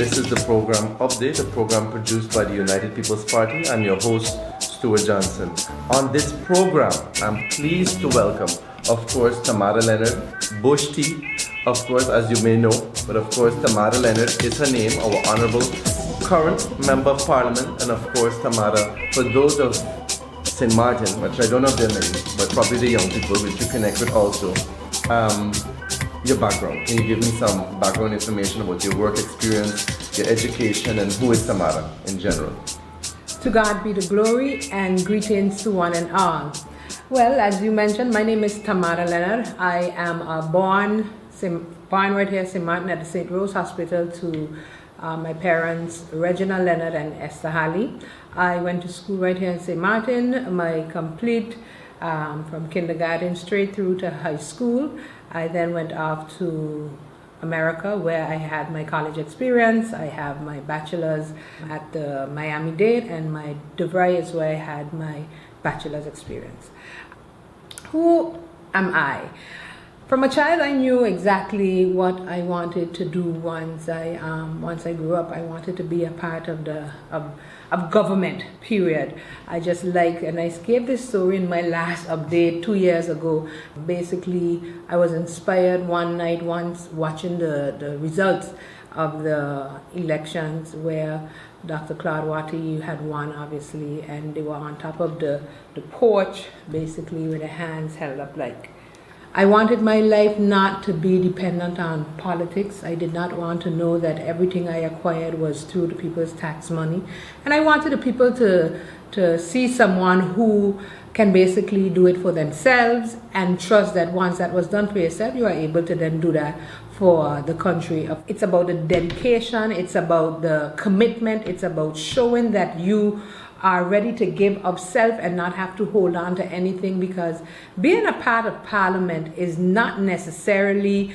This is the program Update, a program produced by the United People's Party. I'm your host, Stuart Johnson. On this program, I'm pleased to welcome, of course, Tamara Leonard, Bush T, of course, as you may know, but of course, Tamara Leonard is her name, our honorable current Member of Parliament, and of course, Tamara, for those of St. Martin, which I don't know their names, but probably the young people, which you connect with also. Your background. Can you give me some background information about your work experience, your education, and who is Tamara in general? To God be the glory and greetings to one and all. Well, as you mentioned, my name is Tamara Leonard. I am born right here in St. Martin at the St. Rose Hospital to my parents, Regina Leonard and Esther Halley. I went to school right here in St. Martin, my complete from kindergarten straight through to high school. I then went off to America where I had my college experience. I have my bachelor's at the Miami-Dade and my DeVry is where I had my bachelor's experience. Who am I? From a child, I knew exactly what I wanted to do once I grew up. I wanted to be a part of of government, period. I just and I gave this story in my last update 2 years ago. Basically, I was inspired one night once watching the results of the elections where Dr. Claude Watty had won, obviously, and they were on top of the porch, basically, with their hands held up like. I wanted my life not to be dependent on politics. I did not want to know that everything I acquired was through the people's tax money. And I wanted the people to see someone who can basically do it for themselves and trust that once that was done for yourself, you are able to then do that for the country. It's about the dedication, it's about the commitment, it's about showing that you are ready to give of self and not have to hold on to anything, because being a part of parliament is not necessarily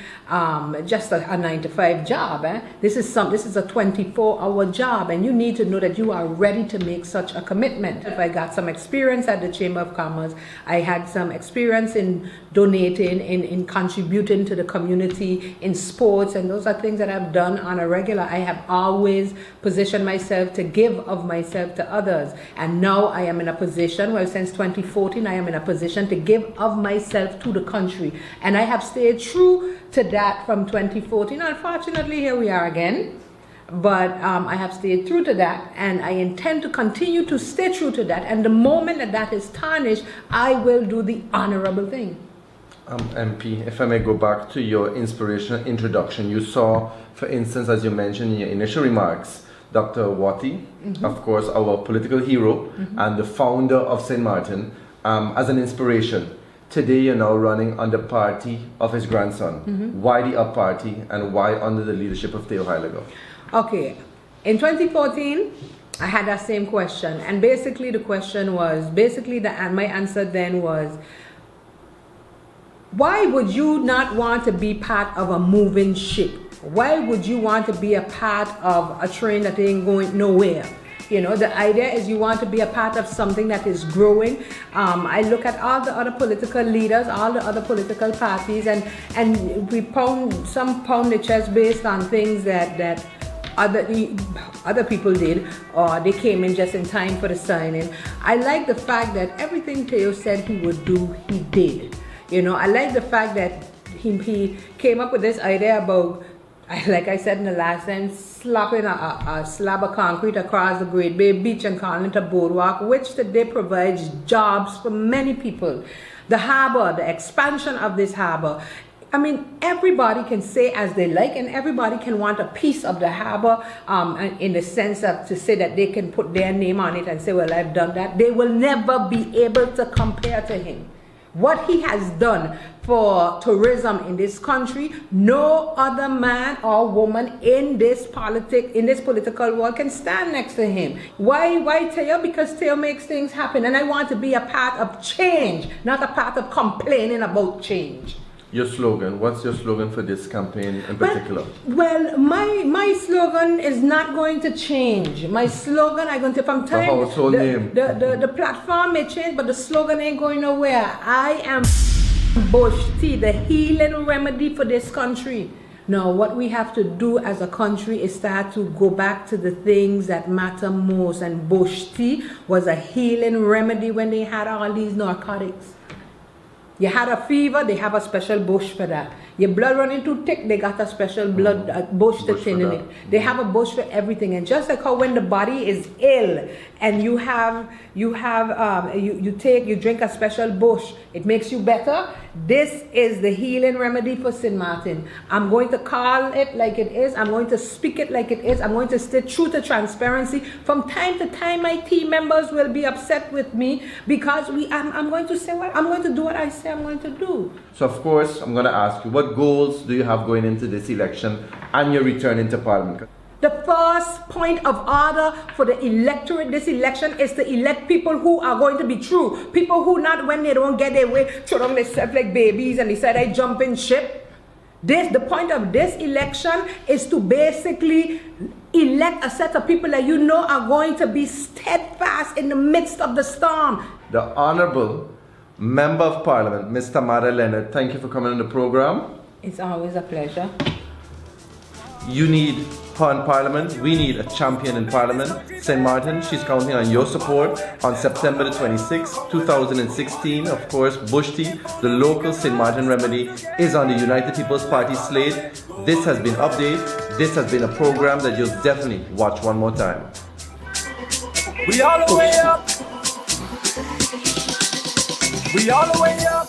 just a 9-to-5 job. This is a 24-hour job, and you need to know that you are ready to make such a commitment. If I got some experience at the Chamber of Commerce, I had some experience in donating, in contributing to the community, in sports, and those are things that I've done on a regular. I have always positioned myself to give of myself to others. And now I am in a position, since 2014, I am in a position to give of myself to the country. And I have stayed true to that from 2014. Unfortunately, here we are again. But I have stayed true to that, and I intend to continue to stay true to that. And the moment that is tarnished, I will do the honorable thing. MP, if I may go back to your inspirational introduction, you saw, for instance, as you mentioned in your initial remarks, Dr. Watty, of course, our political hero and the founder of St. Martin, as an inspiration. Today, you're now running on the party of his grandson. Why the Up Party, and why under the leadership of Theo Heiliger? Okay, in 2014, I had that same question, and basically the question was, my answer then was, why would you not want to be part of a moving ship? Why would you want to be a part of a train that ain't going nowhere? You know, the idea is you want to be a part of something that is growing. I look at all the other political leaders, all the other political parties, and we pound the chest based on things that other people did, or they came in just in time for the signing. I like the fact that everything Theo said he would do, he did. You know, I like the fact that he came up with this idea about, like I said in the last time, slapping a slab of concrete across the Great Bay Beach and calling it a boardwalk, which today provides jobs for many people. The harbor, the expansion of this harbor. I mean, everybody can say as they like, and everybody can want a piece of the harbor in the sense of to say that they can put their name on it and say, well, I've done that. They will never be able to compare to him. What he has done for tourism in this country, no other man or woman in this political world can stand next to him. Why Theo? Because Theo makes things happen, and I want to be a part of change, not a part of complaining about change. Your slogan, what's your slogan for this campaign in particular? Well, my slogan is not going to change. My slogan, I'm going to, from time, the platform may change, but the slogan ain't going nowhere. I am Bush T, the healing remedy for this country. No, what we have to do as a country is start to go back to the things that matter most. And bush tea was a healing remedy when they had all these narcotics. You had a fever, they have a special bush for that. Your blood running too thick, they got a special bush to thin in it. They have a bush for everything. And just like how when the body is ill and you drink a special bush, it makes you better. This is the healing remedy for St. Martin. I'm going to call it like it is. I'm going to speak it like it is. I'm going to stay true to transparency. From time to time, my team members will be upset with me because I'm going to say what I'm going to do what I say I'm going to do. So of course, I'm going to ask you, what goals do you have going into this election and your return into Parliament? The first point of order for the electorate this election is to elect people who are going to be true. People who not, when they don't get their way, throw them themselves like babies and they say they jump in ship. The point of this election is to basically elect a set of people that you know are going to be steadfast in the midst of the storm. The Honorable Member of Parliament, Ms. Tamara Leonard, thank you for coming on the program. It's always a pleasure. You need her in Parliament. We need a champion in Parliament. St. Martin, she's counting on your support on September the 26th, 2016. Of course, Bush Tea, the local St. Martin remedy, is on the United People's Party slate. This has been updated. This has been a program that you'll definitely watch one more time. We all the way up. We all the way up.